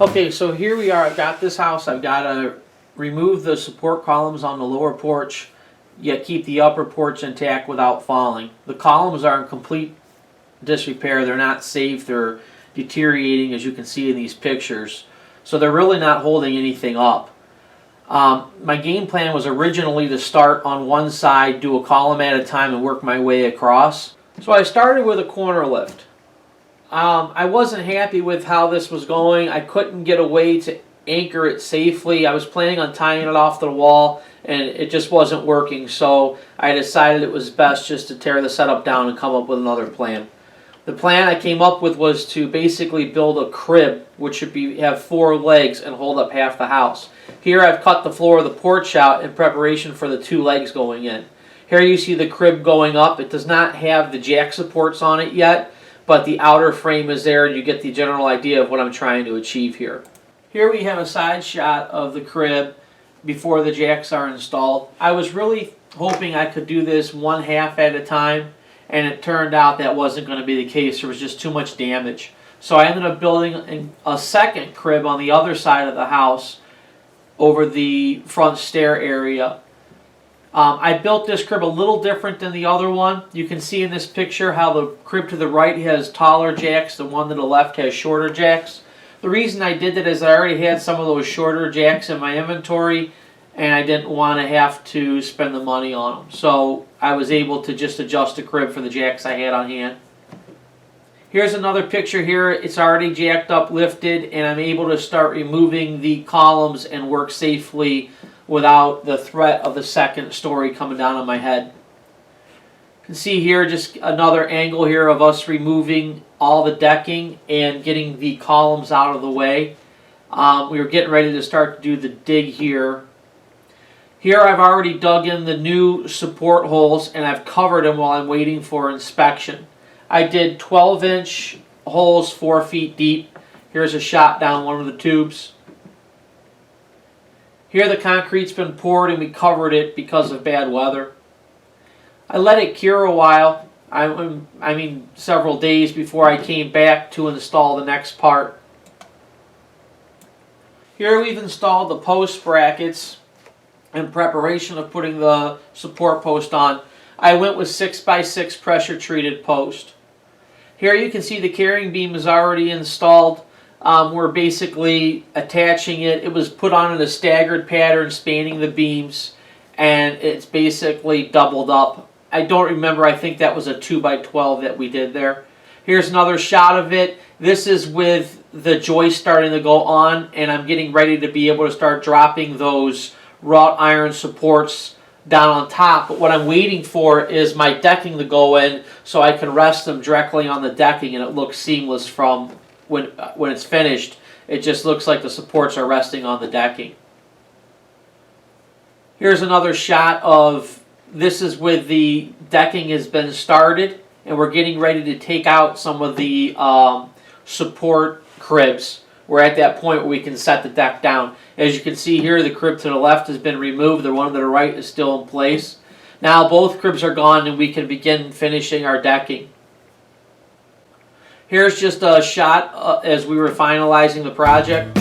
Okay, so here we are. I've got this house. I've got to remove the support columns on the lower porch, yet keep the upper porch intact without falling. The columns are in complete disrepair. They're not safe. They're deteriorating, as you can see in these pictures. So they're really not holding anything up. My game plan was originally to start on one side, do a column at a time, and work my way across. So I started with a corner lift. I wasn't happy with how this was going. I couldn't get a way to anchor it safely. I was planning on tying it off the wall, and it just wasn't working. So I decided it was best just to tear the setup down and come up with another plan. The plan I came up with was to basically build a crib, which should have 4 legs and hold up half the house. Here I've cut the floor of the porch out in preparation for the 2 legs going in. Here you see the crib going up. It does not have the jack supports on it yet, but the outer frame is there, and you get the general idea of what I'm trying to achieve here. Here we have a side shot of the crib before the jacks are installed. I was really hoping I could do this one half at a time, and it turned out that wasn't going to be the case. There was just too much damage. So I ended up building a second crib on the other side of the house over the front stair area. I built this crib a little different than the other one. You can see in this picture how the crib to the right has taller jacks, the one to the left has shorter jacks. The reason I did that is I already had some of those shorter jacks in my inventory, and I didn't want to have to spend the money on them. So I was able to just adjust the crib for the jacks I had on hand. Here's another picture here. It's already jacked up, lifted, and I'm able to start removing the columns and work safely without the threat of the second story coming down on my head. You can see here just another angle here of us removing all the decking and getting the columns out of the way. We were getting ready to start to do the dig here. Here I've already dug in the new support holes, and I've covered them while I'm waiting for inspection. I did 12-inch holes 4 feet deep. Here's a shot down one of the tubes. Here the concrete's been poured and we covered it because of bad weather. I let it cure a while, I mean several days, before I came back to install the next part. Here we've installed the post brackets in preparation of putting the support post on. I went with 6x6 pressure treated post. Here you can see the carrying beam is already installed. We're basically attaching it. It was put on in a staggered pattern spanning the beams, and it's basically doubled up. I don't remember, I think that was a 2x12 that we did there. Here's another shot of it. This is with the joist starting to go on, and I'm getting ready to be able to start dropping those wrought iron supports down on top. But what I'm waiting for is my decking to go in so I can rest them directly on the decking, and it looks seamless from when it's finished. It just looks like the supports are resting on the decking. Here's another shot of, this is with the decking has been started, and we're getting ready to take out some of the support cribs. We're at that point where we can set the deck down. As you can see here, the crib to the left has been removed. The one to the right is still in place. Now both cribs are gone, and we can begin finishing our decking. Here's just a shot as we were finalizing the project.